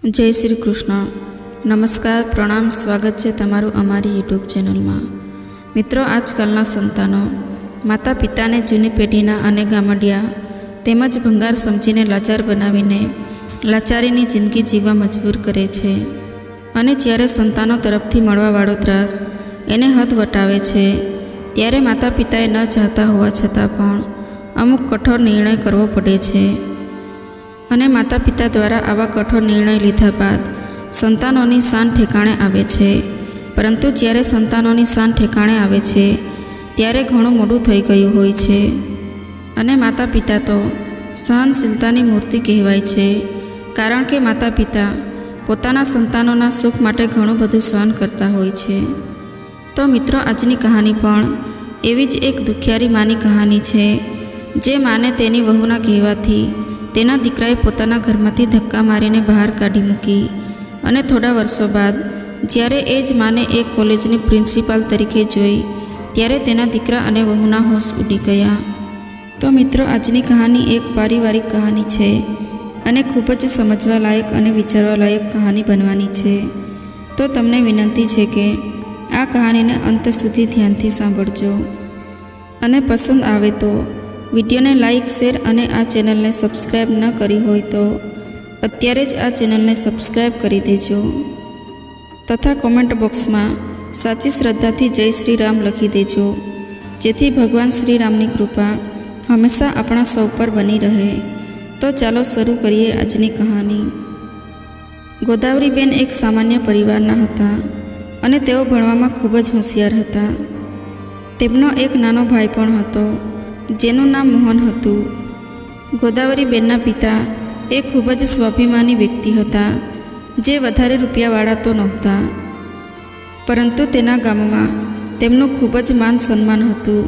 જય શ્રી કૃષ્ણ. નમસ્કાર, પ્રણામ, સ્વાગત છે તમારું અમારી યુટ્યુબ ચેનલમાં. મિત્રો, આજકાલના સંતાનો માતા પિતાને જૂની પેઢીના અને ગામડિયા તેમજ ભંગાર સમજીને લાચાર બનાવીને લાચારીની જિંદગી જીવવા મજબૂર કરે છે. અને જ્યારે સંતાનો તરફથી મળવાવાળો ત્રાસ એને હદ વટાવે છે, ત્યારે માતા પિતાએ ન ચાહતા હોવા છતાં પણ અમુક કઠોર નિર્ણય કરવો પડે છે. અને માતા પિતા દ્વારા આવા કઠોર નિર્ણય લીધા બાદ સંતાનોની શાન ઠેકાણે આવે છે. પરંતુ જ્યારે સંતાનોની શાન ઠેકાણે આવે છે ત્યારે ઘણું મોડું થઈ ગયું હોય છે. અને માતા પિતા તો સહનશીલતાની મૂર્તિ કહેવાય છે, કારણ કે માતા પિતા પોતાના સંતાનોના સુખ માટે ઘણું બધું સહન કરતા હોય છે. તો મિત્રો, આજની કહાની પણ એવી જ એક દુખિયારી માની કહાની છે, જે માને તેની વહુના કહેવાથી તેના દીકરાએ પોતાના ઘરમાંથી ધક્કા મારીને બહાર કાઢી મૂકી. અને થોડા વર્ષો બાદ જ્યારે એ જ માને એક કોલેજની પ્રિન્સિપાલ તરીકે જોઈ, ત્યારે તેના દીકરા અને વહુના હોશ ઉડી ગયા. તો મિત્રો, આજની કહાની એક પારિવારિક કહાની છે અને ખૂબ જ સમજવા લાયક અને વિચારવા લાયક કહાની બનવાની છે. તો તમને વિનંતી છે કે આ કહાનીને અંત સુધી ધ્યાનથી સાંભળજો. અને પસંદ આવે તો વિડીયોને લાઇક, શેર અને આ ચેનલને સબસ્ક્રાઈબ ન કરી હોય તો અત્યારે જ આ ચેનલને સબસ્ક્રાઈબ કરી દેજો. તથા કોમેન્ટ બોક્સમાં સાચી શ્રદ્ધાથી જય શ્રી રામ લખી દેજો, જેથી ભગવાન શ્રી રામની કૃપા હંમેશા આપણા સૌ પર બની રહે. તો ચાલો શરૂ કરીએ આજની કહાની. ગોદાવરીબેન એક સામાન્ય પરિવારના હતા અને તેઓ ભણવામાં ખૂબ જ હોશિયાર હતા. તેમનો એક નાનો ભાઈ પણ હતો, જેનું નામ મોહન હતું. ગોદાવરીબેનના પિતા એ ખૂબ જ સ્વાભિમાની વ્યક્તિ હતા, જે વધારે રૂપિયાવાળા તો નહોતા, પરંતુ તેના ગામમાં તેમનું ખૂબ જ માન સન્માન હતું.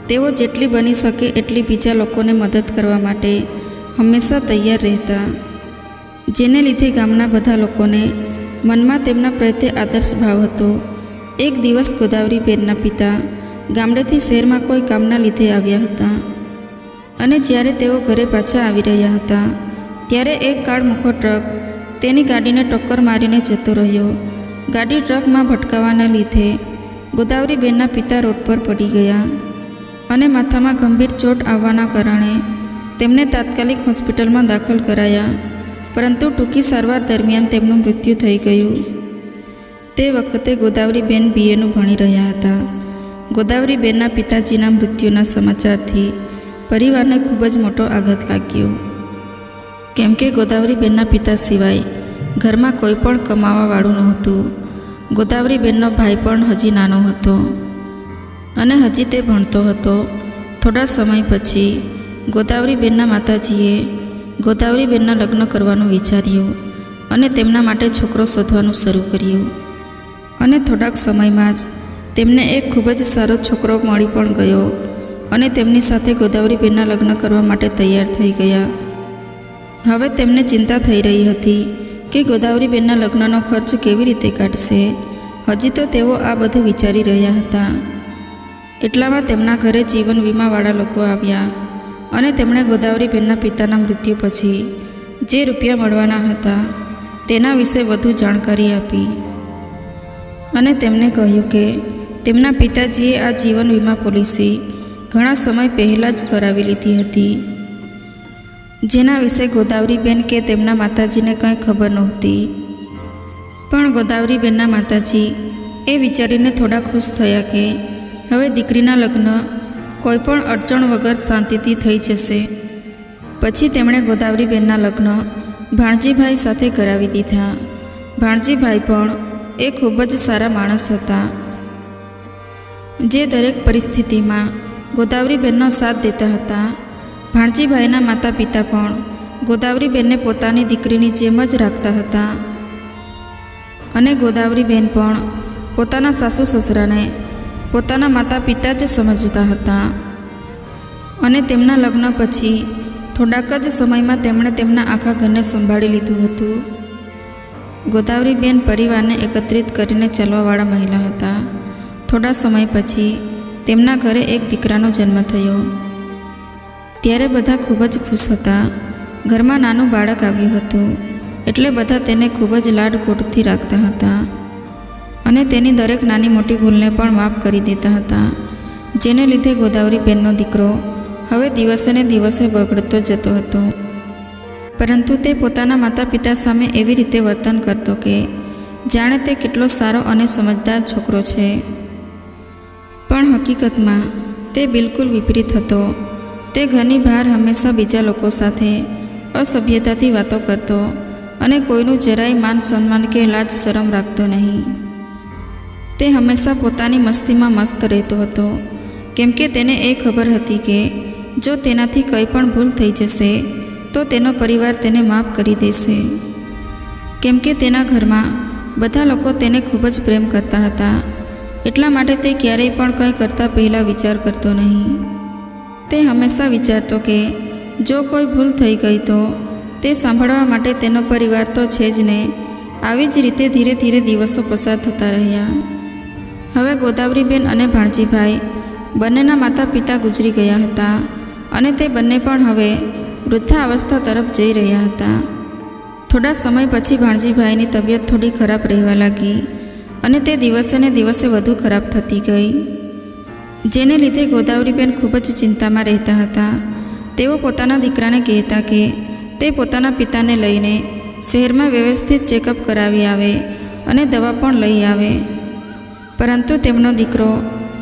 તેઓ જેટલી બની શકે એટલી બીજા લોકોને મદદ કરવા માટે હંમેશા તૈયાર રહેતા, જેને લીધે ગામના બધા લોકોને મનમાં તેમના પ્રત્યે આદર્શ ભાવ હતો. એક દિવસ ગોદાવરીબેનના પિતા ગામડેથી શહેરમાં કોઈ કામના લીધે આવ્યા હતા. અને જ્યારે તેઓ ઘરે પાછા આવી રહ્યા હતા ત્યારે એક કાળમુખો ટ્રક તેની ગાડીને ટક્કર મારીને જતો રહ્યો. ગાડી ટ્રકમાં ભટકાવાના લીધે ગોદાવરીબેનના પિતા રોડ પર પડી ગયા અને માથામાં ગંભીર ચોટ આવવાના કારણે તેમને તાત્કાલિક હોસ્પિટલમાં દાખલ કરાયા, પરંતુ ટૂંકી સારવાર દરમિયાન તેમનું મૃત્યુ થઈ ગયું. તે વખતે ગોદાવરીબેન BAનું ભણી રહ્યા હતા. ગોદાવરીબેનના પિતાજીના મૃત્યુના સમાચારથી પરિવારને ખૂબ જ મોટો આઘાત લાગ્યો, કેમ કે ગોદાવરીબેનના પિતા સિવાય ઘરમાં કોઈ પણ કમાવાવાળું નહોતું. ગોદાવરીબેનનો ભાઈ પણ હજી નાનો હતો અને હજી તે ભણતો હતો. થોડા સમય પછી ગોદાવરીબેનના માતાજીએ ગોદાવરીબેનના લગ્ન કરવાનું વિચાર્યું અને તેમના માટે છોકરો શોધવાનું શરૂ કર્યું. અને થોડાક સમયમાં જ તેમને એક ખૂબ જ સારો છોકરો મળી પણ ગયો અને તેમની સાથે ગોદાવરીબેનના લગ્ન કરવા માટે તૈયાર થઈ ગયા. હવે તેમને ચિંતા થઈ રહી હતી કે ગોદાવરીબેનના લગ્નનો ખર્ચ કેવી રીતે કાઢશે. હજી તો તેઓ આ બધું વિચારી રહ્યા હતા. એટલામાં તેમના ઘરે જીવન વીમાવાળા લોકો આવ્યા અને તેમણે ગોદાવરીબેનના પિતાના મૃત્યુ પછી જે રૂપિયા મળવાના હતા તેના વિશે વધુ જાણકારી આપી. અને તેમને કહ્યું કે તેમના પિતાજીએ આ જીવન વીમા પોલિસી ઘણા સમય પહેલાં જ કરાવી લીધી હતી, જેના વિશે ગોદાવરીબેન કે તેમના માતાજીને કંઈ ખબર નહોતી. પણ ગોદાવરીબેનના માતાજી એ વિચારીને થોડા ખુશ થયા કે હવે દીકરીના લગ્ન કોઈ પણ અડચણ વગર શાંતિથી થઈ જશે. પછી તેમણે ગોદાવરીબેનના લગ્ન ભાણજીભાઈ સાથે કરાવી દીધા. ભાણજીભાઈ પણ એ ખૂબ જ સારા માણસ હતા, જે દરેક પરિસ્થિતિમાં ગોદાવરીબેનનો સાથ દેતા હતા. ભાણજીભાઈના માતા પિતા પણ ગોદાવરીબેનને પોતાની દીકરીની જેમ જ રાખતા હતા. અને ગોદાવરીબેન પણ પોતાના સાસુ સસરાને પોતાના માતા પિતા જ સમજતા હતા. અને તેમના લગ્ન પછી થોડાક જ સમયમાં તેમણે તેમના આખા ઘરને સંભાળી લીધું હતું. ગોદાવરીબેન પરિવારને એકત્રિત કરીને ચાલવાવાળા મહિલા હતા. થોડા સમય પછી તેમના ઘરે એક દીકરાનો જન્મ થયો. ત્યારે બધા ખૂબ જ ખુશ હતા. ઘરમાં નાનું બાળક આવ્યું હતું એટલે બધા તેને ખૂબ જ લાડકોડથી રાખતા હતા અને તેની દરેક નાની મોટી ભૂલને પણ માફ કરી દેતા હતા, જેને લીધે ગોદાવરીબેનનો દીકરો હવે દિવસે ને દિવસે બગડતો જતો હતો. પરંતુ તે પોતાના માતા પિતા સામે એવી રીતે વર્તન કરતો કે જાણે તે કેટલો સારો અને સમજદાર છોકરો છે. પણ હકીકતમાં તે બિલકુલ વિપરીત હતો. તે ઘરની બહાર હંમેશા બીજા લોકો સાથે અસભ્યતાથી વાતો કરતો અને કોઈનું જરાય માન સન્માન કે લાજ શરમ રાખતો નહીં. તે હંમેશા પોતાની મસ્તીમાં મસ્ત રહેતો હતો, કેમ કે તેને એ ખબર હતી કે જો તેનાથી કંઈ પણ ભૂલ થઈ જશે તો તેનો પરિવાર તેને માફ કરી દેશે, કેમ કે તેના ઘરમાં બધા લોકો તેને ખૂબ જ પ્રેમ કરતા હતા. એટલા માટે તે ક્યારેય પણ કંઈ કરતાં પહેલાં વિચાર કરતો નહીં. તે હંમેશા વિચારતો કે જો કોઈ ભૂલ થઈ ગઈ તો તે સાંભળવા માટે તેનો પરિવાર તો છે જ ને. આવી જ રીતે ધીરે ધીરે દિવસો પસાર થતા રહ્યા. હવે ગોદાવરીબેન અને ભાણજીભાઈ બંનેના માતા પિતા ગુજરી ગયા હતા અને તે બંને પણ હવે વૃદ્ધાવસ્થા તરફ જઈ રહ્યા હતા. થોડા સમય પછી ભાણજીભાઈની તબિયત થોડી ખરાબ રહેવા લાગી અને તે દિવસે ને દિવસે વધુ ખરાબ થતી ગઈ, જેને લીધે ગોદાવરીબેન ખૂબ જ ચિંતામાં રહેતા હતા. તેઓ પોતાના દીકરાને કહેતા કે તે પોતાના પિતાને લઈને શહેરમાં વ્યવસ્થિત ચેકઅપ કરાવી આવે અને દવા પણ લઈ આવે, પરંતુ તેમનો દીકરો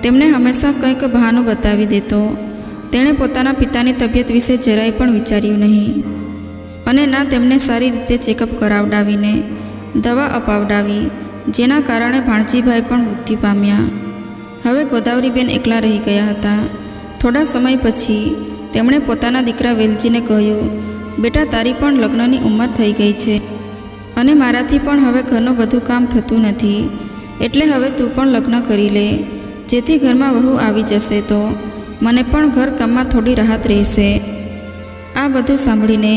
તેમને હંમેશા કંઈક બહાનું બતાવી દેતો. તેણે પોતાના પિતાની તબિયત વિશે જરાય પણ વિચાર્યું નહીં અને ના તેમને સારી રીતે ચેકઅપ કરાવડાવીને દવા અપાવડાવી, જેના કારણે ભાણજીભાઈ પણ મૃત્યુ પામ્યા. હવે ગોદાવરીબેન એકલા રહી ગયા હતા. થોડા સમય પછી તેમણે પોતાના દીકરા વેલજીને કહ્યું, બેટા, તારી પણ લગ્નની ઉંમર થઈ ગઈ છે અને મારાથી પણ હવે ઘરનું બધું કામ થતું નથી, એટલે હવે તું પણ લગ્ન કરી લે, જેથી ઘરમાં વહુ આવી જશે તો મને પણ ઘર કામમાં થોડી રાહત રહેશે. આ બધું સાંભળીને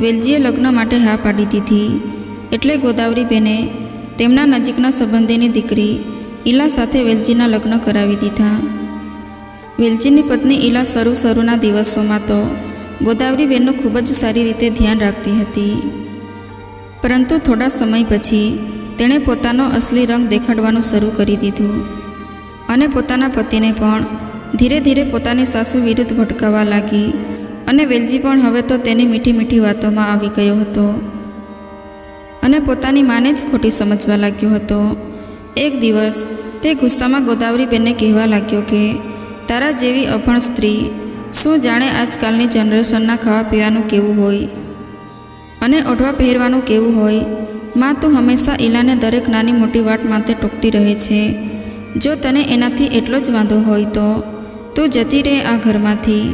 વેલજીએ લગ્ન માટે હા પાડી દીધી. એટલે ગોદાવરીબેને તેમના નજીકના સંબંધીની દીકરી ઈલા સાથે વેલજીના લગ્ન કરાવી દીધા. વેલજીની પત્ની ઈલા શરૂના દિવસોમાં તો ગોદાવરીબેનનું ખૂબ જ સારી રીતે ધ્યાન રાખતી હતી, પરંતુ થોડા સમય પછી તેણે પોતાનો અસલી રંગ દેખાડવાનું શરૂ કરી દીધું અને પોતાના પતિને પણ ધીરે ધીરે પોતાની સાસુ વિરુદ્ધ ભટકાવવા લાગી અને વેલજી પણ હવે તો તેની મીઠી મીઠી વાતોમાં આવી ગયો હતો અને પોતાની માને જ ખોટી સમજવા લાગ્યો હતો. એક દિવસ તે ગુસ્સામાં ગોદાવરીબેનને કહેવા લાગ્યો કે તારા જેવી અભણ સ્ત્રી શું જાણે આજકાલની જનરેશનના ખાવા પીવાનું કેવું હોય અને ઓઢવા પહેરવાનું કેવું હોય. માં, તું હંમેશા ઈલાને દરેક નાની મોટી વાત માટે ટોકતી રહે છે. જો તને એનાથી એટલો જ વાંધો હોય તો તું જતી રહે આ ઘરમાંથી.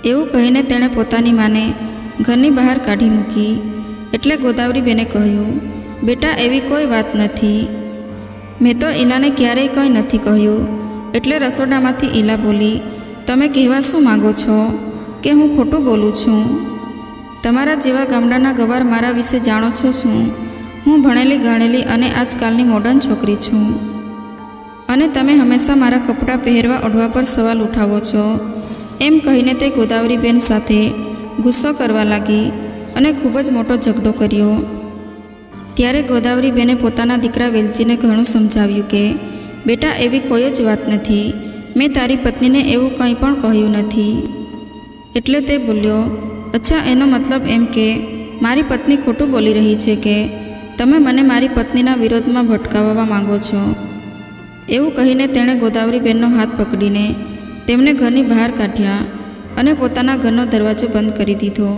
એવું કહીને તેણે પોતાની માને ઘરની બહાર કાઢી મૂકી. એટલે ગોદાવરીબેને કહ્યું, બેટા, એવી કોઈ વાત નથી. મેં તો ઈલાને ક્યારેય કંઈ નથી કહ્યું. એટલે રસોડામાંથી ઈલા બોલી, તમે કહેવા શું માગો છો કે હું ખોટું બોલું છું? તમારા જેવા ગામડાના ગવાર મારા વિશે જાણો છો શું? હું ભણેલી ગણેલી અને આજકાલની મોડર્ન છોકરી છું અને તમે હંમેશા મારા કપડાં પહેરવા ઓઢવા પર સવાલ ઉઠાવો છો. એમ કહીને તે ગોદાવરીબેન સાથે ગુસ્સો કરવા લાગી અને ખૂબ જ મોટો ઝઘડો કર્યો. ત્યારે ગોદાવરીબેને પોતાના દીકરા વેલજીને ઘણું સમજાવ્યું કે બેટા, એવી કોઈ જ વાત નથી. મેં તારી પત્નીને એવું કંઈ પણ કહ્યું નથી. એટલે તે બોલ્યો, અચ્છા, એનો મતલબ એમ કે મારી પત્ની ખોટું બોલી રહી છે કે તમે મને મારી પત્નીના વિરોધમાં ભટકાવવા માંગો છો? એવું કહીને તેણે ગોદાવરીબેનનો હાથ પકડીને તેમને ઘરની બહાર કાઢ્યા અને પોતાના ઘરનો દરવાજો બંધ કરી દીધો.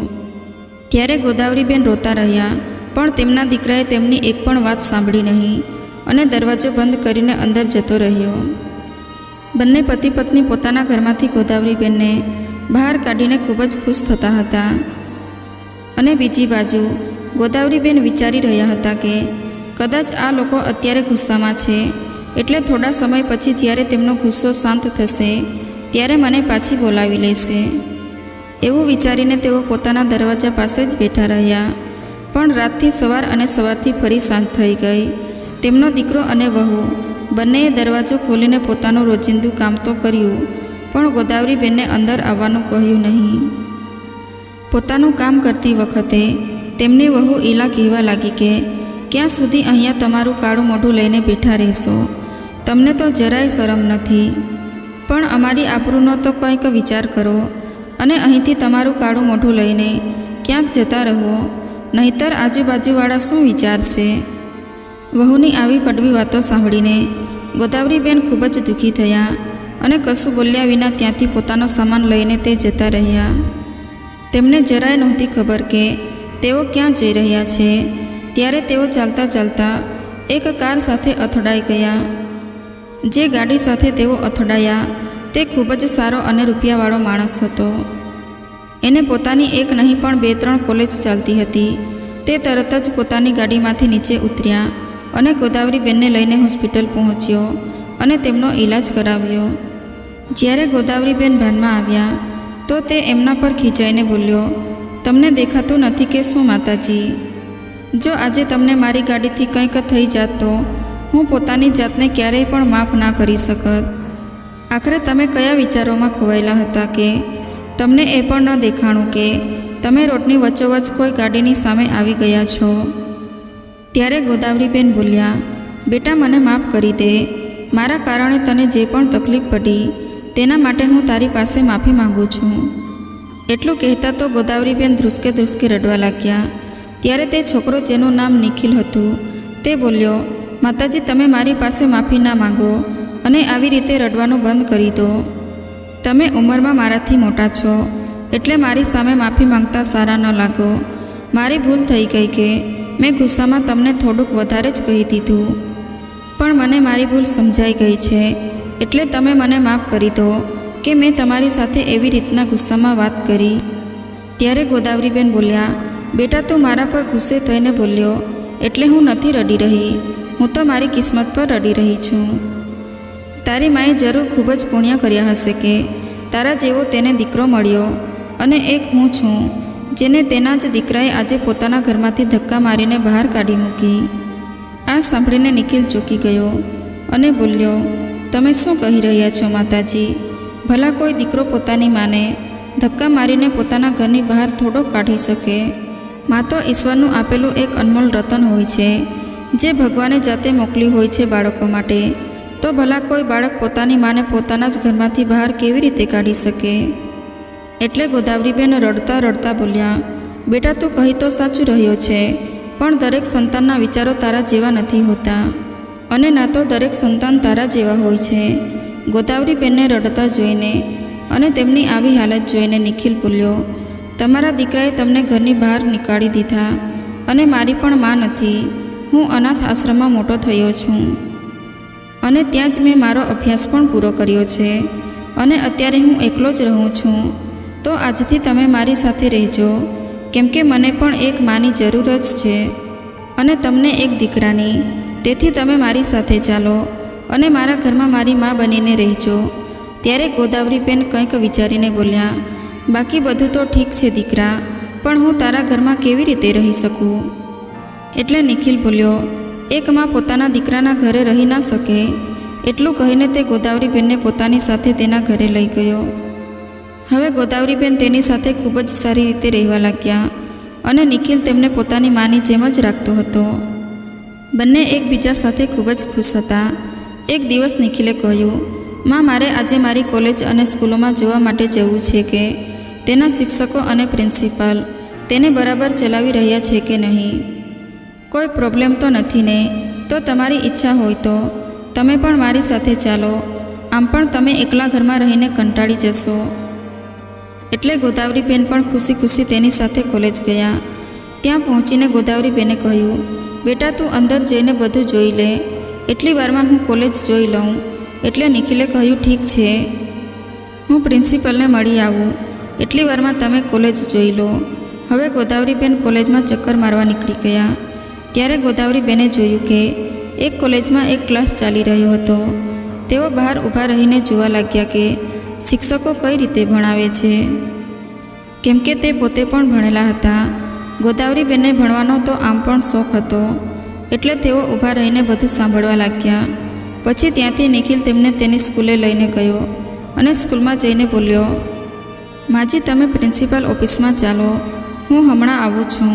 ત્યારે ગોદાવરીબેન રોતા રહ્યા, પણ તેમના દીકરાએ તેમની એક પણ વાત સાંભળી નહીં અને દરવાજો બંધ કરીને અંદર જતો રહ્યો. બંને પતિ પત્ની પોતાના ઘરમાંથી ગોદાવરીબેનને બહાર કાઢીને ખૂબ જ ખુશ થતા હતા અને બીજી બાજુ ગોદાવરીબેન વિચારી રહ્યા હતા કે કદાચ આ લોકો અત્યારે ગુસ્સામાં છે, એટલે થોડા સમય પછી જ્યારે તેમનો ગુસ્સો શાંત થશે ત્યારે મને પાછી બોલાવી લેશે. એવું વિચારીને તેઓ પોતાના દરવાજા પાસે જ બેઠા રહ્યા. પણ રાતથી સવાર અને સવારથી ફરી સાંજ થઈ ગઈ. તેમનો દીકરો અને વહુ બંનેએ દરવાજો ખોલીને પોતાનું રોજિંદું કામ તો કર્યું, પણ ગોદાવરીબેનને અંદર આવવાનું કહ્યું નહીં. પોતાનું કામ કરતી વખતે તેમની વહુ ઈલા કહેવા લાગી કે ક્યાં સુધી અહીંયા તમારું કાળું મોઢું લઈને બેઠા રહેશો? તમને તો જરાય શરમ નથી. પણ અમારી આબરૂનો તો કંઈક વિચાર કરો અને અહીંથી તમારું કાળું મોઢું લઈને ક્યાંક જતા રહો, નહીંતર આજુબાજુવાળા શું વિચારશે? વહુની આવી કડવી વાતો સાંભળીને ગોદાવરીબેન ખૂબ જ દુઃખી થયા અને કશું બોલ્યા વિના ત્યાંથી પોતાનો સામાન લઈને તે જતા રહ્યા. તેમને જરાય નહોતી ખબર કે તેઓ ક્યાં જઈ રહ્યા છે. ત્યારે તેઓ ચાલતા ચાલતા એક કાર સાથે અથડાઈ ગયા. જે ગાડી સાથે તેઓ અથડાયા તે ખૂબ જ સારો અને રૂપિયાવાળો માણસ હતો. એને પોતાની એક નહીં પણ 2-3 કોલેજ ચાલતી હતી. તે તરત જ પોતાની ગાડીમાંથી નીચે ઉતર્યા અને ગોદાવરીબેનને લઈને હોસ્પિટલ પહોંચ્યો અને તેમનો ઈલાજ કરાવ્યો. જ્યારે ગોદાવરીબેન ભાનમાં આવ્યા તો તે એમના પર ખીચાઈને બોલ્યો, તમને દેખાતું નથી કે શું માતાજી? જો આજે તમને મારી ગાડીથી કંઈક થઈ જાત તો હું પોતાની જાતને ક્યારેય પણ માફ ના કરી શકત. આખરે તમે કયા વિચારોમાં ખોવાયેલા હતા કે તમને એ પણ ન દેખાણું કે તમે રોડની વચ્ચોવચ્ચ કોઈ ગાડીની સામે આવી ગયા છો? ત્યારે ગોદાવરીબેન બોલ્યા, બેટા મને માફ કરી દે. મારા કારણે તને જે પણ તકલીફ પડી તેના માટે હું તારી પાસે માફી માગું છું. એટલું કહેતા તો ગોદાવરીબેન ધ્રુસકે ધ્રુસકે રડવા લાગ્યા. ત્યારે તે છોકરો જેનું નામ નિખિલ હતું તે બોલ્યો, માતાજી તમે મારી પાસે માફી ના માંગો અને આવી રીતે રડવાનું બંધ કરી દો. તમે ઉંમરમાં મારાથી મોટા છો એટલે મારી સામે માફી માંગતા સારા ન લાગો. મારી ભૂલ થઈ ગઈ કે મેં ગુસ્સામાં તમને થોડુંક વધારે જ કહી દીધું, પણ મને મારી ભૂલ સમજાઈ ગઈ છે એટલે તમે મને માફ કરી દો કે મેં તમારી સાથે એવી રીતના ગુસ્સામાં વાત કરી. ત્યારે ગોદાવરીબેન બોલ્યા, બેટા તું મારા પર ગુસ્સે થઈને બોલ્યો એટલે હું નથી રડી રહી, હું તો મારી કિસ્મત પર રડી રહી છું. તારી માએ જરૂર ખૂબ જ પુણ્ય કર્યા હશે કે તારા જેવો તેને દીકરો મળ્યો અને એક હું છું જેને તેના જ દીકરાએ આજે પોતાના ઘરમાંથી ધક્કા મારીને બહાર કાઢી મૂકી. આ સાંભળીને નિખિલ ચોંકી ગયો અને બોલ્યો, તમે શું કહી રહ્યા છો માતાજી? ભલા કોઈ દીકરો પોતાની માને ધક્કા મારીને પોતાના ઘરની બહાર થોડો કાઢી શકે? માં તો ઈશ્વરનું આપેલું એક અનમોલ રતન હોય છે જે ભગવાને જાતે મોકલી હોય છે બાળકો માટે. તો ભલા કોઈ બાળક પોતાની માને પોતાના જ ઘરમાંથી બહાર કેવી રીતે કાઢી શકે? એટલે ગોદાવરીબેન રડતા રડતા બોલ્યા, બેટા તું કહી તો સાચું રહ્યો છે, પણ દરેક સંતાનના વિચારો તારા જેવા નથી હોતા અને ના તો દરેક સંતાન તારા જેવા હોય છે. ગોદાવરીબેનને રડતા જોઈને અને તેમની આવી હાલત જોઈને નિખિલ બોલ્યો, તમારા દીકરાએ તમને ઘરની બહાર નીકાળી દીધા અને મારી પણ માં નથી. હું અનાથ આશ્રમમાં મોટો થયો છું અને ત્યાં જ મેં મારો અભ્યાસ પણ પૂરો કર્યો છે અને અત્યારે હું એકલો જ રહું છું. તો આજથી તમે મારી સાથે રહેજો, કેમ કે મને પણ એક માની જરૂર જ છે અને તમને એક દીકરાની. તેથી તમે મારી સાથે ચાલો અને મારા ઘરમાં મારી મા બનીને રહેજો. ત્યારે ગોદાવરીબેન કંઈક વિચારીને બોલ્યા, બાકી બધું તો ઠીક છે દીકરા, પણ હું તારા ઘરમાં કેવી રીતે રહી શકું? એટલે નિખિલ બોલ્યો, એક મા પોતાના દીકરાના ઘરે રહી ના શકે. એટલું કહીને તે ગોદાવરીબેનને પોતાની સાથે તેના ઘરે લઈ ગયો. હવે ગોદાવરીબેન તેની સાથે ખૂબ જ સારી રીતે રહેવા લાગ્યા અને નિખિલ તેમને પોતાની માની જેમ જ રાખતો હતો. બંને એકબીજા સાથે ખૂબ જ ખુશ હતા. એક દિવસ નિખિલે કહ્યું, માં મારે આજે મારી કોલેજ અને સ્કૂલોમાં જોવા માટે જવું છે કે તેના શિક્ષકો અને પ્રિન્સિપાલ તેને બરાબર ચલાવી રહ્યા છે કે નહીં. કોઈ પ્રોબ્લેમ તો નથી ને? તો તમારી ઈચ્છા હોય તો તમે પણ મારી સાથે ચાલો. આમ પણ તમે એકલા ઘરમાં રહીને કંટાળી જશો. એટલે ગોદાવરીબેન પણ ખુશી ખુશી તેની સાથે કોલેજ ગયા. ત્યાં પહોંચીને ગોદાવરીબેને કહ્યું, બેટા તું અંદર જઈને બધું જોઈ લે, એટલી વારમાં હું કોલેજ જોઈ લઉં. એટલે નિખિલે કહ્યું, ઠીક છે, હું પ્રિન્સિપલને મળી આવું, એટલી વારમાં તમે કોલેજ જોઈ લો. હવે ગોદાવરીબેન કોલેજમાં ચક્કર મારવા નીકળી ગયા. ત્યારે ગોદાવરીબેને જોયું કે એક કોલેજમાં એક ક્લાસ ચાલી રહ્યો હતો. તેઓ બહાર ઊભા રહીને જોવા લાગ્યા કે શિક્ષકો કઈ રીતે ભણાવે છે, કેમ કે તે પોતે પણ ભણેલા હતા. ગોદાવરીબેનને ભણવાનો તો આમ પણ શોખ હતો, એટલે તેઓ ઊભા રહીને બધું સાંભળવા લાગ્યા. પછી ત્યાંથી નિખિલ તેમને તેની સ્કૂલે લઈને ગયો અને સ્કૂલમાં જઈને બોલ્યો, માજી તમે પ્રિન્સિપાલ ઓફિસમાં ચાલો, હું હમણાં આવું છું.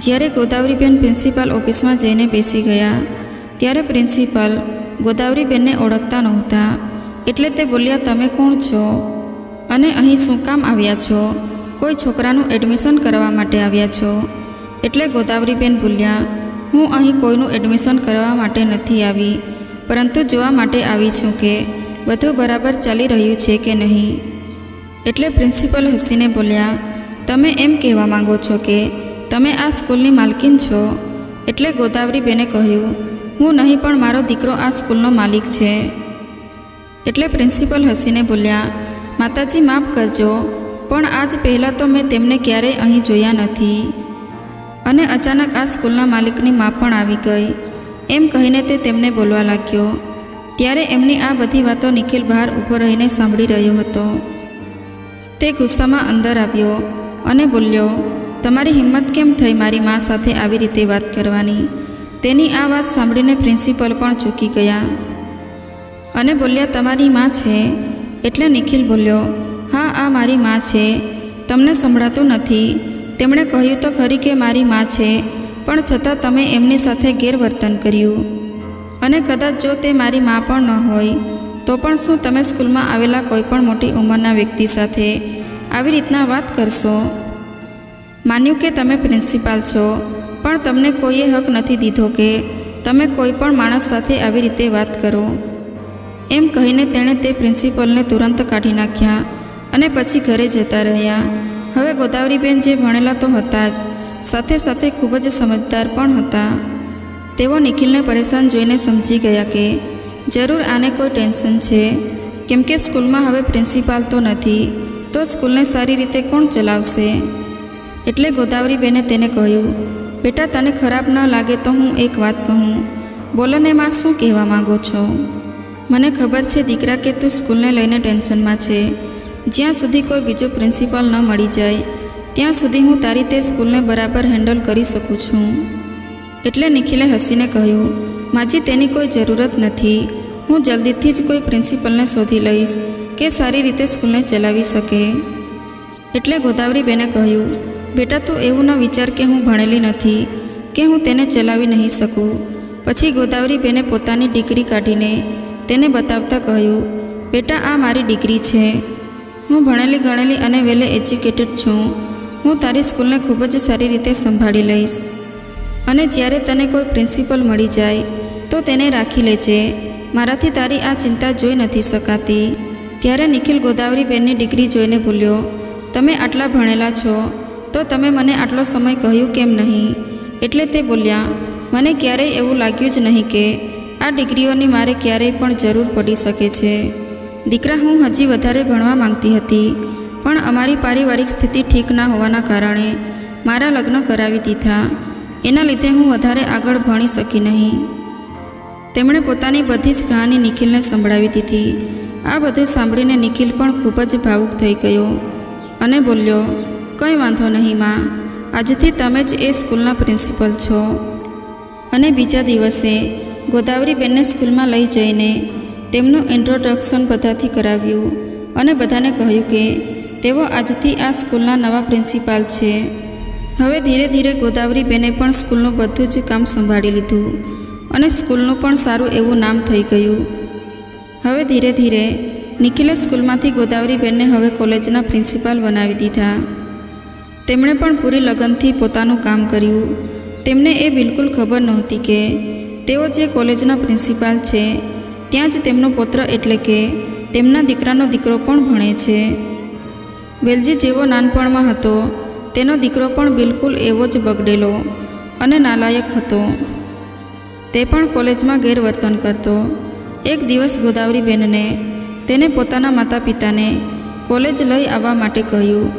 જ્યારે ગોદાવરીબેન પ્રિન્સિપાલ ઓફિસમાં જઈને બેસી ગયા ત્યારે પ્રિન્સિપાલ ગોદાવરીબેનને ઓળખતા નહોતા, એટલે તે બોલ્યા, તમે કોણ છો અને અહીં શું કામ આવ્યા છો? કોઈ છોકરાનું એડમિશન કરવા માટે આવ્યા છો? એટલે ગોદાવરીબેન બોલ્યા, હું અહીં કોઈનું એડમિશન કરવા માટે નથી આવી, પરંતુ જોવા માટે આવી છું કે બધું બરાબર ચાલી રહ્યું છે કે નહીં. એટલે પ્રિન્સિપલ હસીને બોલ્યા, તમે એમ કહેવા માંગો છો કે તમે આ સ્કૂલની માલકીન છો? એટલે ગોદાવરીબેને કહ્યું, હું નહીં પણ મારો દીકરો આ સ્કૂલનો માલિક છે. એટલે પ્રિન્સિપલ હસીને બોલ્યા, માતાજી માફ કરજો, પણ આજ પહેલાં તો મેં તેમને ક્યારેય અહીં જોયા નથી. અને અચાનક આ સ્કૂલના માલિકની માં પણ આવી ગઈ. એમ કહીને તે તેમને બોલવા લાગ્યો. ત્યારે એમની આ બધી વાતો નિખિલ બહાર ઊભો રહીને સાંભળી રહ્યો હતો. તે ગુસ્સામાં અંદર આવ્યો અને બોલ્યો, તમારી હિંમત કેમ થઈ મારી મા સાથે આવી રીતે વાત કરવાની? તેની આ વાત સાંભળીને પ્રિન્સિપલ પણ ચોંકી ગયા અને બોલ્યા, તમારી માં છે? એટલે નિખિલ બોલ્યો, હા, આ મારી માં છે. તમને સંભળાતું નથી? તેમણે કહ્યું તો ખરી કે મારી માં છે, પણ છતાં તમે એમની સાથે ગેરવર્તન કર્યું. અને કદાચ જો તે મારી માં પણ ન હોય તો પણ શું તમે સ્કૂલમાં આવેલા કોઈપણ મોટી ઉંમરના વ્યક્તિ સાથે આવી રીતના વાત કરશો? માન્યું કે તમે પ્રિન્સિપાલ છો, પણ તમને કોઈએ હક નથી દીધો કે તમે કોઈ પણ માણસ સાથે આવી રીતે વાત કરો. એમ કહીને તેણે તે પ્રિન્સિપલને તુરંત કાઢી નાખ્યા અને પછી ઘરે જતા રહ્યા. હવે ગોદાવરીબેન જે ભણેલા તો હતા જ, સાથે સાથે ખૂબ જ સમજદાર પણ હતા. તેઓ નિખિલને પરેશાન જોઈને સમજી ગયા કે જરૂર આને કોઈ ટેન્શન છે, કેમ કે સ્કૂલમાં હવે પ્રિન્સિપાલ તો નથી, તો સ્કૂલને સારી રીતે કોણ ચલાવશે? એટલે ગોદાવરીબેને તેને કહ્યું, બેટા, તને ખરાબ ન લાગે તો હું એક વાત કહું. બોલોને માં, શું કહેવા માંગો છો? મને ખબર છે દીકરા કે તું સ્કૂલને લઈને ટેન્શનમાં છે. જ્યાં સુધી કોઈ બીજો પ્રિન્સિપાલ ન મળી જાય ત્યાં સુધી હું તારી તે સ્કૂલને બરાબર હેન્ડલ કરી શકું છું. એટલે નિખિલે હસીને કહ્યું, માજી, તેની કોઈ જરૂરત નથી. હું જલ્દીથી જ કોઈ પ્રિન્સિપલને શોધી લઈશ કે સારી રીતે સ્કૂલને ચલાવી શકે. એટલે ગોદાવરીબેને કહ્યું, બેટા, તું એવું ન વિચાર કે હું ભણેલી નથી કે હું તેને ચલાવી નહીં શકું. પછી ગોદાવરીબેને પોતાની ડિગ્રી કાઢીને તેને બતાવતા કહ્યું, બેટા, આ મારી ડિગ્રી છે. હું ભણેલી ગણેલી અને વેલ એજ્યુકેટેડ છું. હું તારી સ્કૂલને ખૂબ જ સારી રીતે સંભાળી લઈશ. અને જ્યારે તને કોઈ પ્રિન્સિપલ મળી જાય તો તેને રાખી લેજે. મારાથી તારી આ ચિંતા જોઈ નથી શકાતી. ત્યારે નિખિલ ગોદાવરીબેનની ડિગ્રી જોઈને બોલ્યો, તમે આટલા ભણેલા છો તો તમે મને આટલો સમય કહ્યું કેમ નહીં? એટલે તે બોલ્યા, મને ક્યારેય એવું લાગ્યું જ નહીં કે આ ડિગ્રીઓની મારે ક્યારેય પણ જરૂર પડી શકે છે. દીકરા, હું હજી વધારે ભણવા માંગતી હતી, પણ અમારી પારિવારિક સ્થિતિ ઠીક ના હોવાના કારણે મારા લગ્ન કરાવી દીધા. એના લીધે હું વધારે આગળ ભણી શકી નહીં. તેમણે પોતાની બધી જ કહાની નિખિલને સંભળાવી દીધી. આ બધું સાંભળીને નિખિલ પણ ખૂબ જ ભાવુક થઈ ગયો અને બોલ્યો, કંઈ વાંધો નહીં માં, આજથી તમે જ એ સ્કૂલના પ્રિન્સિપલ છો. અને બીજા દિવસે ગોદાવરીબેનને સ્કૂલમાં લઈ જઈને તેમનું ઇન્ટ્રોડક્શન બધાથી કરાવ્યું અને બધાને કહ્યું કે તેઓ આજથી આ સ્કૂલના નવા પ્રિન્સિપાલ છે. હવે ધીરે ધીરે ગોદાવરીબેને પણ સ્કૂલનું બધું જ કામ સંભાળી લીધું અને સ્કૂલનું પણ સારું એવું નામ થઈ ગયું. હવે ધીરે ધીરે નિખિલે સ્કૂલમાંથી ગોદાવરીબેનને હવે કોલેજના પ્રિન્સિપાલ બનાવી દીધા. તેમણે પણ પૂરી લગનથી પોતાનું કામ કર્યું. તેમને એ બિલકુલ ખબર નહોતી કે તેઓ જે કોલેજના પ્રિન્સિપાલ છે ત્યાં જ તેમનો પુત્ર એટલે કે તેમના દીકરાનો દીકરો પણ ભણે છે. વેલજી જેવો નાનપણમાં હતો તેનો દીકરો પણ બિલકુલ એવો જ બગડેલો અને નાલાયક હતો. તે પણ કોલેજમાં ગેરવર્તન કરતો. એક દિવસ ગોદાવરીબેનને તેને પોતાના માતા પિતાને કોલેજ લઈ આવવા માટે કહ્યું,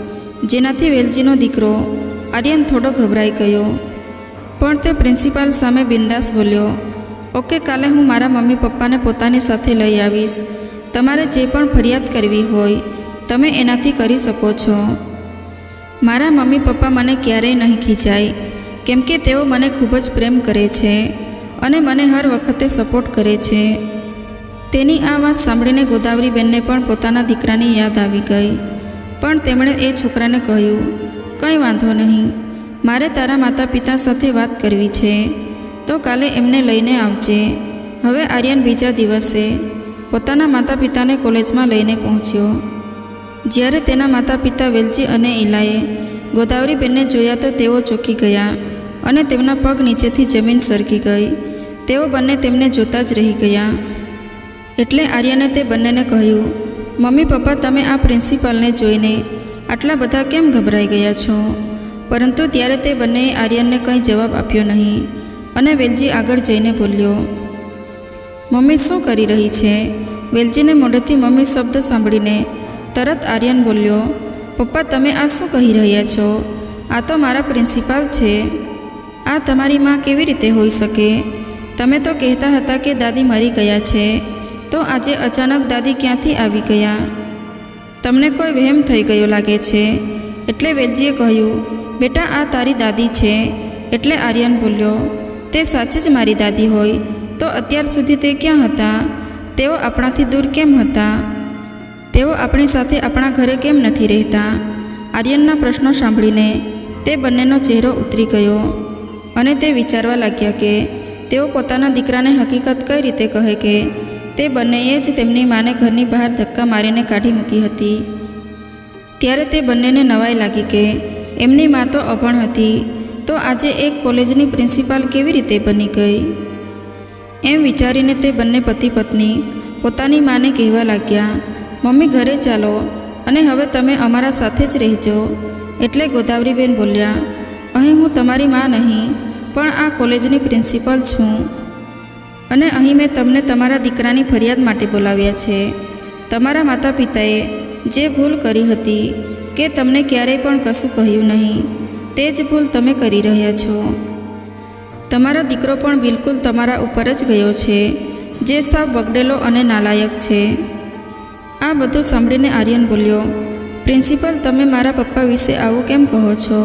જેનાથી વેલજીનો દીકરો આર્યન થોડો ગભરાઈ ગયો. પણ તે પ્રિન્સિપાલ સામે બિંદાસ બોલ્યો, ઓકે, કાલે હું મારા મમ્મી પપ્પાને પોતાની સાથે લઈ આવીશ. તમારે જે પણ ફરિયાદ કરવી હોય તમે એનાથી કરી શકો છો. મારા મમ્મી પપ્પા મને ક્યારેય નહીં ખીજાય, કેમ કે તેઓ મને ખૂબ જ પ્રેમ કરે છે અને મને હર વખતે સપોર્ટ કરે છે. તેની આ વાત સાંભળીને ગોદાવરીબેનને પણ પોતાના દીકરાની યાદ આવી ગઈ. પણ તેમણે એ છોકરાને કહ્યું, કંઈ વાંધો નહીં, મારે તારા માતા પિતા સાથે વાત કરવી છે, તો કાલે એમને લઈને આવજે. હવે આર્યન બીજા દિવસે પોતાના માતા પિતાને કોલેજમાં લઈને પહોંચ્યો. જ્યારે તેના માતા પિતા વેલજી અને ઇલાએ ગોદાવરીબેનને જોયા તો તેઓ ચોંકી ગયા અને તેમના પગ નીચેથી જમીન સરકી ગઈ. તેઓ બંને તેમને જોતા જ રહી ગયા. એટલે આર્યને તે બંનેને કહ્યું, મમ્મી પપ્પા, તમે આ પ્રિન્સિપાલને જોઈને આટલા બધા કેમ ગભરાઈ ગયા છો? પરંતુ ત્યારે તે બંનેએ આર્યનને કંઈ જવાબ આપ્યો નહીં અને વેલજી આગળ જઈને બોલ્યો, મમ્મી શું કરી રહી છે? વેલજીને મોઢેથી મમ્મી શબ્દ સાંભળીને તરત આર્યન બોલ્યો, પપ્પા, તમે આ શું કહી રહ્યા છો? આ તો મારા પ્રિન્સિપાલ છે. આ તમારી માં કેવી રીતે હોઈ શકે? તમે તો કહેતા હતા કે દાદી મરી ગયા છે, તો આજે અચાનક દાદી ક્યાંથી આવી ગયા? તમને કોઈ વહેમ થઈ ગયો લાગે છે. એટલે વેલજીએ કહ્યું, બેટા, આ તારી દાદી છે. એટલે આર્યન બોલ્યો, તે સાચી જ મારી દાદી હોય તો અત્યાર સુધી તે ક્યાં હતા? તેઓ આપણાથી દૂર કેમ હતા? તેઓ આપણી સાથે આપણા ઘરે કેમ નથી રહેતા? આર્યનના પ્રશ્નો સાંભળીને તે બંનેનો ચહેરો ઉતરી ગયો અને તે વિચારવા લાગ્યા કે તેઓ પોતાના દીકરાને હકીકત કઈ રીતે કહે કે તે બંનેએ જ તેમની માને ઘરની બહાર ધક્કા મારીને કાઢી મૂકી હતી. ત્યારે તે બંનેને નવાઈ લાગી કે એમની મા તો અભણ હતી, તો આજે એક કોલેજની પ્રિન્સિપાલ કેવી રીતે બની ગઈ? એમ વિચારીને તે બંને પતિ પત્ની પોતાની માને કહેવા લાગ્યા, મમ્મી, ઘરે ચાલો અને હવે તમે અમારા સાથે જ રહેજો. એટલે ગોદાવરીબેન બોલ્યા, અહીં હું તમારી માં નહીં પણ આ કોલેજની પ્રિન્સિપલ છું અને અહીં મેં તમને તમારા દીકરાની ફરિયાદ માટે બોલાવ્યા છે. તમારા માતા પિતાએ જે ભૂલ કરી હતી કે તમને ક્યારેય પણ કશું કહ્યું નહીં, તે જ ભૂલ તમે કરી રહ્યા છો. તમારો દીકરો પણ બિલકુલ તમારા ઉપર જ ગયો છે, જે સાવ બગડેલો અને નાલાયક છે. આ બધું સાંભળીને આર્યન બોલ્યો, પ્રિન્સિપલ, તમે મારા પપ્પા વિશે આવું કેમ કહો છો?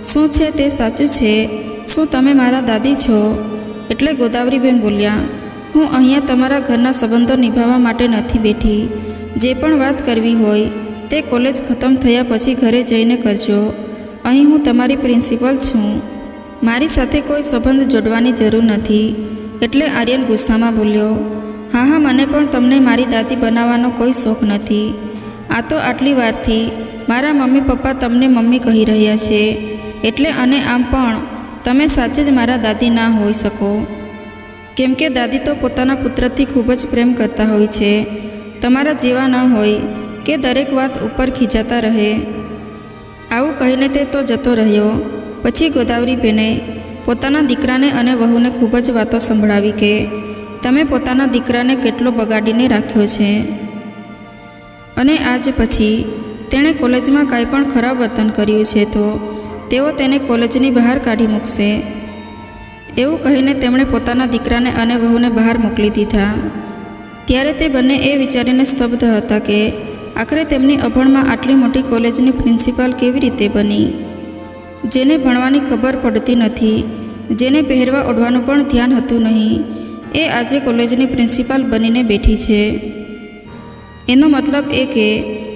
શું છે તે સાચું છે? શું તમે મારા દાદી છો? એટલે ગોદાવરીબેન બોલ્યા, હું અહીંયા તમારા ઘરના સંબંધો નિભાવવા માટે નથી બેઠી. જે પણ વાત કરવી હોય તે કોલેજ ખતમ થયા પછી ઘરે જઈને કરજો. અહીં હું તમારી પ્રિન્સિપલ છું. મારી સાથે કોઈ સંબંધ જોડવાની જરૂર નથી. એટલે આર્યન ગુસ્સામાં બોલ્યો, હા, મને પણ તમને મારી દાદી બનાવવાનો કોઈ શોખ નથી. આ તો આટલી વારથી મારા મમ્મી પપ્પા તમને મમ્મી કહી રહ્યા છે. એટલે અને આમ પણ તમે સાચે જ મારા દાદી ના હોઈ શકો, કેમ કે દાદી તો પોતાના પુત્રથી ખૂબ જ પ્રેમ કરતા હોય છે. તમારા જેવા ન હોય કે દરેક વાત ઉપર ખીજાતા રહે. આવું કહીને તે તો જતો રહ્યો. પછી ગોદાવરીબેને પોતાના દીકરાને અને વહુને ખૂબ જ વાતો સંભળાવી કે તમે પોતાના દીકરાને કેટલો બગાડીને રાખ્યો છે અને આજ પછી તેણે કોલેજમાં કાંઈ પણ ખરાબ વર્તન કર્યું છે તો તેઓ તેને કોલેજની બહાર કાઢી મૂકશે. એવું કહીને તેમણે પોતાના દીકરાને અને વહુને બહાર મોકલી દીધા. ત્યારે તે બંને એ વિચારીને સ્તબ્ધ હતા કે આખરે તેમની અભણમાં આટલી મોટી કોલેજની પ્રિન્સિપાલ કેવી રીતે બની. જેને ભણવાની ખબર પડતી નથી, જેને પહેરવા ઓઢવાનું પણ ધ્યાન હતું નહીં, એ આજે કોલેજની પ્રિન્સિપાલ બનીને બેઠી છે. એનો મતલબ એ કે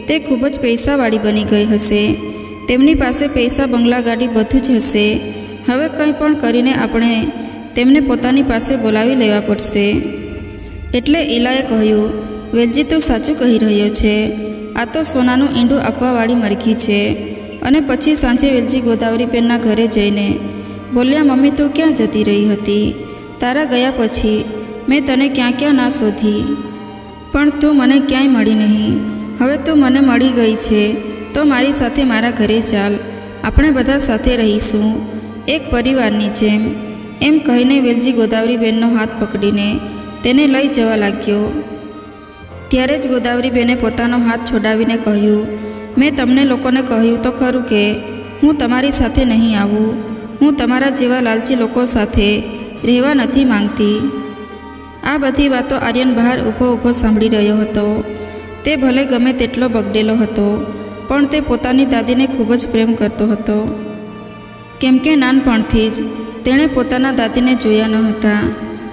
તે ખૂબ જ પૈસાવાળી બની ગઈ હશે. તેમની પાસે પૈસા, બંગલા, ગાડી બધું જ હશે. હવે કંઈ પણ કરીને આપણે તેમને પોતાની પાસે બોલાવી લેવા પડશે. એટલે ઇલાએ કહ્યું, વેલજી, તું સાચું કહી રહ્યો છે. આ તો સોનાનું ઈંડું આપવાવાળી મરઘી છે. અને પછી સાંજે વેલજી ગોદાવરીબેનના ઘરે જઈને બોલ્યા, મમ્મી, તું ક્યાં જતી રહી હતી? તારા ગયા પછી મેં તને ક્યાં ક્યાં ના શોધી, પણ તું મને ક્યાંય મળી નહીં. હવે તું મને મળી ગઈ છે તો મારી સાથે મારા ઘરે ચાલ. આપણે બધા સાથે રહીશું, એક પરિવારની જેમ. એમ કહીને વેલજી ગોદાવરીબેનનો હાથ પકડીને તેને લઈ જવા લાગ્યો. ત્યારે જ ગોદાવરીબેને પોતાનો હાથ છોડાવીને કહ્યું, મેં તમને લોકોને કહ્યું તો ખરું કે હું તમારી સાથે નહીં આવું. હું તમારા જેવા લાલચી લોકો સાથે રહેવા નથી માંગતી. આ બધી વાતો આર્યન બહાર ઊભો સાંભળી રહ્યો હતો. તે ભલે ગમે તેટલો બગડેલો હતો, પણ તે પોતાની દાદીને ખૂબ જ પ્રેમ કરતો હતો, કેમ કે નાનપણથી જ તેણે પોતાના દાદીને જોયા ન હતા.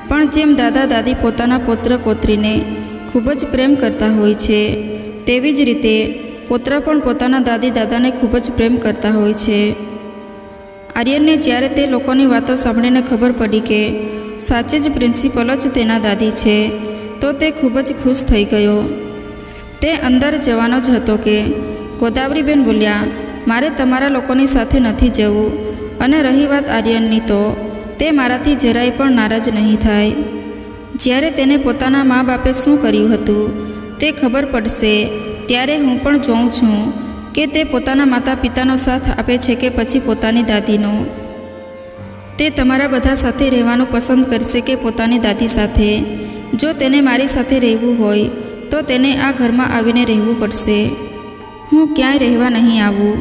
પણ જેમ દાદા દાદી પોતાના પૌત્ર પૌત્રીને ખૂબ જ પ્રેમ કરતા હોય છે, તેવી જ રીતે પૌત્ર પણ પોતાના દાદી દાદાને ખૂબ જ પ્રેમ કરતા હોય છે. આર્યનને જ્યારે તે લોકોની વાતો સાંભળીને ખબર પડી કે સાચે જ પ્રિન્સિપલ જ તેના દાદી છે તો તે ખૂબ જ ખુશ થઈ ગયો. તે અંદર જવાનો જ હતો કે ગોદાવરીબેન બોલ્યા, મારે તમારા લોકોની સાથે નથી જવું, અને રહી વાત આર્યનની તો તે મારાથી જરાય પણ નારાજ નહીં થાય. જ્યારે તેને પોતાના મા બાપે શું કર્યું હતું તે ખબર પડશે ત્યારે હું પણ જોઉં છું કે તે પોતાના માતા પિતાનો સાથ આપે છે કે પછી પોતાની દાદીનો. તે તમારા બધા સાથે રહેવાનું પસંદ કરશે કે પોતાની દાદી સાથે. જો તેને મારી સાથે રહેવું હોય તો તેને આ ઘરમાં આવીને રહેવું પડશે. હું ક્યાંય રહેવા નહીં આવું.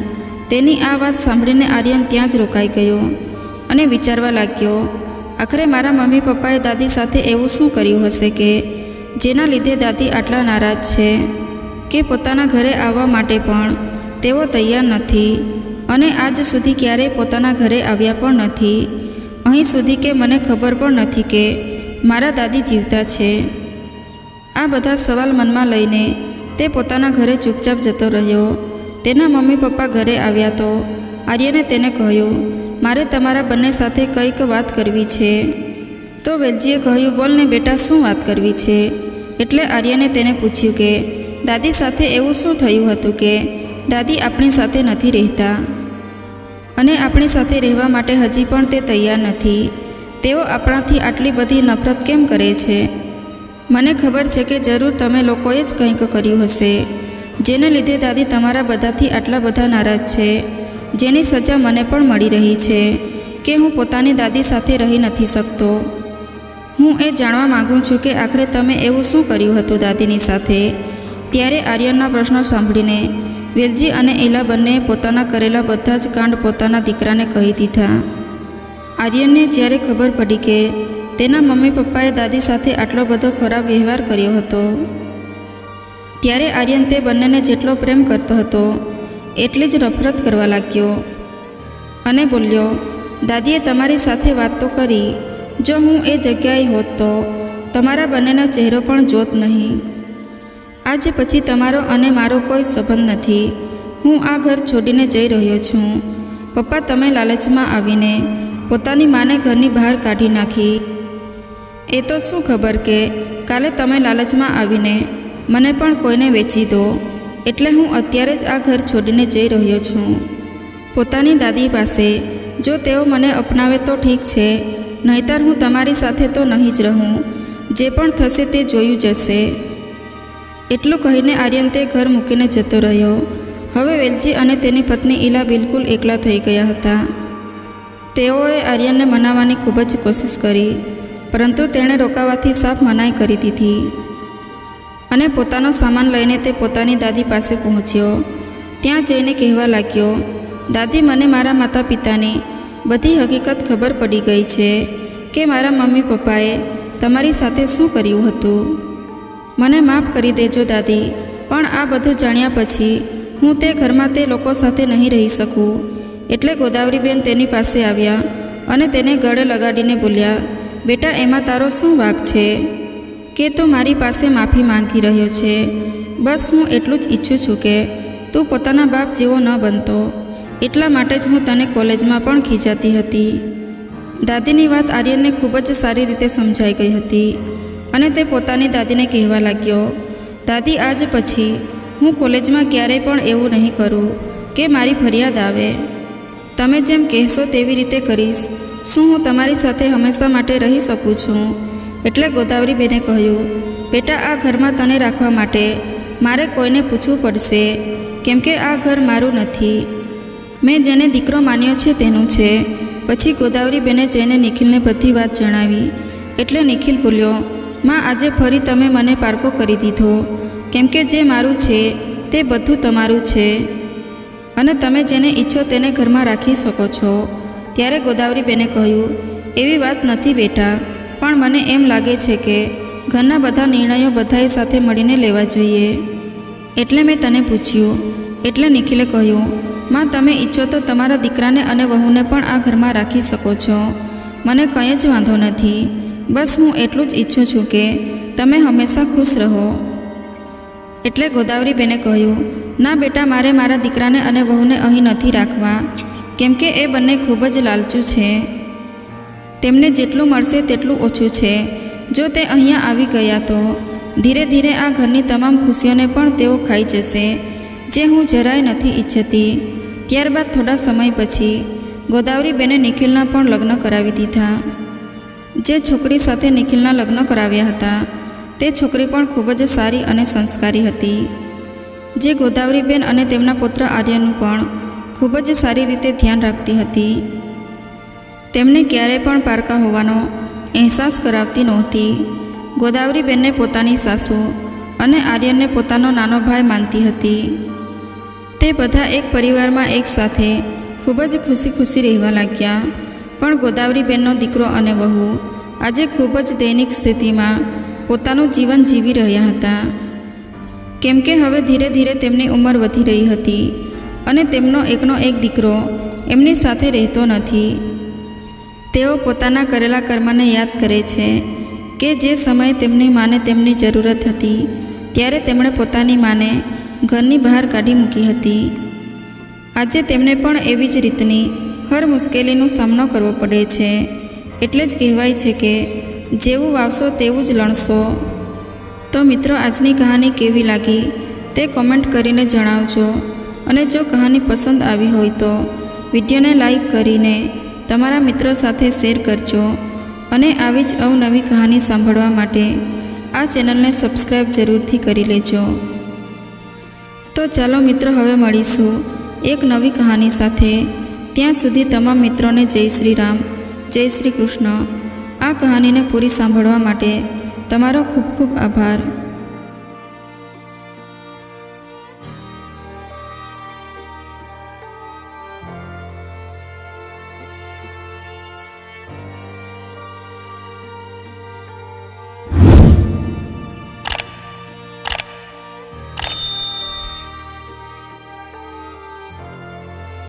તેની આ વાત સાંભળીને આર્યન ત્યાં જ રોકાઈ ગયો અને વિચારવા લાગ્યો, આખરે મારા મમ્મી પપ્પાએ દાદી સાથે એવું શું કર્યું હશે કે જેના લીધે દાદી આટલા નારાજ છે કે પોતાના ઘરે આવવા માટે પણ તેઓ તૈયાર નથી, અને આજ સુધી ક્યારેય પોતાના ઘરે આવ્યા પણ નથી. અહીં સુધી કે મને ખબર પણ નથી કે મારા દાદી જીવતા છે. આ બધા સવાલ મનમાં લઈને તે પોતાના ઘરે ચૂપચાપ જતો રહ્યો. તેના મમ્મી પપ્પા ઘરે આવ્યા તો આર્યને તેને કહ્યું, મારે તમારા બંને સાથે કંઈક વાત કરવી છે. તો વેલજીએ કહ્યું, બોલને બેટા, શું વાત કરવી છે? એટલે આર્યને તેને પૂછ્યું કે દાદી સાથે એવું શું થયું હતું કે દાદી આપણી સાથે નથી રહેતા અને આપણી સાથે રહેવા માટે હજી પણ તે તૈયાર નથી. તેઓ આપણાથી આટલી બધી નફરત કેમ કરે છે? મને ખબર છે કે જરૂર તમે લોકોએ જ કંઈક કર્યું હશે જેને લીધે દાદી તમારા બધાથી આટલા બધા નારાજ છે, જેની સજા મને પણ મળી રહી છે કે હું પોતાની દાદી સાથે રહી નથી શકતો. હું એ જાણવા માગું છું કે આખરે તમે એવું શું કર્યું હતું દાદીની સાથે? ત્યારે આર્યનના પ્રશ્નો સાંભળીને વેલજી અને એલા બંનેએ પોતાના કરેલા બધા જ કાંડ પોતાના દીકરાને કહી દીધા. આર્યનને જ્યારે ખબર પડી કે તેના મમ્મી પપ્પાએ દાદી સાથે આટલો બધો ખરાબ વ્યવહાર કર્યો હતો ત્યારે આર્યન તે બંનેને જેટલો પ્રેમ કરતો હતો એટલી જ નફરત કરવા લાગ્યો અને બોલ્યો, દાદીએ તમારી સાથે વાત તો કરી, જો હું એ જગ્યાએ હોત તો તમારા બંનેનો ચહેરો પણ જોત નહીં. આજ પછી તમારો અને મારો કોઈ સંબંધ નથી. હું આ ઘર છોડીને જઈ રહ્યો છું. પપ્પા, તમે લાલચમાં આવીને પોતાની માને ઘરની બહાર કાઢી નાખી. એ તો શું ખબર કે કાલે તમે લાલચમાં આવીને મને પણ કોઈને વેચી દો. એટલે હું અત્યારે જ આ ઘર છોડીને જઈ રહ્યો છું પોતાની દાદી પાસે. જો તેઓ મને અપનાવે તો ઠીક છે, નહીંતર હું તમારી સાથે તો નહીં જ રહું. જે પણ થશે તે જોયું જશે. એટલું કહીને આર્યન તે ઘર મૂકીને જતો રહ્યો. હવે વેલજી અને તેની પત્ની ઈલા બિલકુલ એકલા થઈ ગયા હતા. તેઓએ આર્યનને મનાવવાની ખૂબ જ કોશિશ કરી, પરંતુ તેણે રોકાવાથી સાફ મનાઈ કરી દીધી અને પોતાનો સામાન લઈને તે પોતાની દાદી પાસે પહોંચ્યો. ત્યાં જઈને કહેવા લાગ્યો, દાદી, મને મારા માતા પિતાની બધી હકીકત ખબર પડી ગઈ છે કે મારા મમ્મી પપ્પાએ તમારી સાથે શું કર્યું હતું. મને માફ કરી દેજો દાદી, પણ આ બધું જાણ્યા પછી હું તે ઘરમાં તે લોકો સાથે નહીં રહી શકું. એટલે ગોદાવરીબેન તેની પાસે આવ્યા અને તેને ગળે લગાડીને બોલ્યા, બેટા, એમાં તારો શું વાંક છે કે તું મારી પાસે માફી માંગી રહ્યો છે? બસ હું એટલું જ ઈચ્છું છું કે તું પોતાના બાપ જેવો ન બનતો. એટલા માટે જ હું તને કોલેજમાં પણ ખીજાતી હતી. દાદીની વાત આર્યનને ખૂબ જ સારી રીતે સમજાઈ ગઈ હતી અને તે પોતાની દાદીને કહેવા લાગ્યો, દાદી, આજ પછી હું કોલેજમાં ક્યારેય પણ એવું નહીં કરું કે મારી ફરિયાદ આવે. તમે જેમ કહેશો તેવી રીતે કરીશ. શું હું તમારી સાથે હંમેશા માટે રહી શકું છું? એટલે ગોદાવરીબેને કહ્યું, બેટા, આ ઘરમાં તને રાખવા માટે મારે કોઈને પૂછવું પડશે, કેમ કે આ ઘર મારું નથી. મેં જેને દીકરો માન્યો છે તેનું છે. પછી ગોદાવરીબેને જઈને નિખિલને બધી વાત જણાવી. એટલે નિખિલ બોલ્યો, માં, આજે ફરી તમે મને પારકો કરી દીધો, કેમ કે જે મારું છે તે બધું તમારું છે અને તમે જેને ઈચ્છો તેને ઘરમાં રાખી શકો છો. ત્યારે ગોદાવરીબેને કહ્યું, એવી વાત નથી બેટા, પણ મને એમ લાગે છે કે ઘરના બધા નિર્ણયો બધાએ સાથે મળીને લેવા જોઈએ, એટલે મેં તને પૂછ્યું. એટલે નિખિલે કહ્યું, માં, તમે ઈચ્છો તો તમારા દીકરાને અને વહુને પણ આ ઘરમાં રાખી શકો છો. મને કંઈ જ વાંધો નથી. બસ હું એટલું જ ઈચ્છું છું કે તમે હંમેશા ખુશ રહો. એટલે ગોદાવરીબેને કહ્યું, ના બેટા, મારે મારા દીકરાને અને વહુને અહીં નથી રાખવા, કેમ કે એ બંને ખૂબ જ લાલચુ છે. તેમને જેટલું મળશે તેટલું ઓછું છે. જો તે અહીંયા આવી ગયા તો ધીરે ધીરે આ ઘરની તમામ ખુશીઓને પણ તેઓ ખાઈ જશે, જે હું જરાય નથી ઈચ્છતી. ત્યારબાદ થોડા સમય પછી ગોદાવરીબેને નિખિલના પણ લગ્ન કરાવી દીધા. જે છોકરી સાથે નિખિલના લગ્ન કરાવ્યા હતા તે છોકરી પણ ખૂબ જ સારી અને સંસ્કારી હતી, જે ગોદાવરીબેન અને તેમના પુત્ર આર્યનનું પણ ખૂબ જ સારી રીતે ધ્યાન રાખતી હતી. તેમને ક્યારેય પણ પારકા હોવાનો અહેસાસ કરાવતી નહોતી. ગોદાવરીબેનને પોતાની સાસુ અને આર્યનને પોતાનો નાનો ભાઈ માનતી હતી. તે બધા એક પરિવારમાં એકસાથે ખૂબ જ ખુશી ખુશી રહેવા લાગ્યા. પણ ગોદાવરીબેનનો દીકરો અને વહુ આજે ખૂબ જ દૈનિક સ્થિતિમાં પોતાનું જીવન જીવી રહ્યા હતા, કેમ કે હવે ધીરે ધીરે તેમની ઉંમર વધી રહી હતી અને તેમનો એકનો એક દીકરો એમની સાથે રહેતો નથી. તેઓ પોતાના કરેલા કર્મને યાદ કરે છે કે જે સમયે તેમની માને તેમની જરૂરત હતી ત્યારે તેમણે પોતાની માને ઘરની બહાર કાઢી મૂકી હતી. આજે તેમને પણ એવી જ રીતની હર મુશ્કેલીનો સામનો કરવો પડે છે. એટલે જ કહેવાય છે કે જેવું વાવશો તેવું જ લણશો. તો મિત્રો, આજની કહાની કેવી લાગી તે કોમેન્ટ કરીને જણાવજો. અને જો કહાની પસંદ આવી હોય તો વિડીયોને લાઈક કરીને તમારા મિત્રો સાથે શેર કરજો. અને આવી જ અવનવી કહાની સાંભળવા માટે આ ચેનલને સબસ્ક્રાઈબ જરૂરથી કરી લેજો. તો ચાલો મિત્રો, હવે મળીશું એક નવી કહાની સાથે. ત્યાં સુધી તમામ મિત્રોને જય શ્રી રામ, જય શ્રી કૃષ્ણ. આ કહાનીને પૂરી સાંભળવા માટે તમારો ખૂબ ખૂબ આભાર.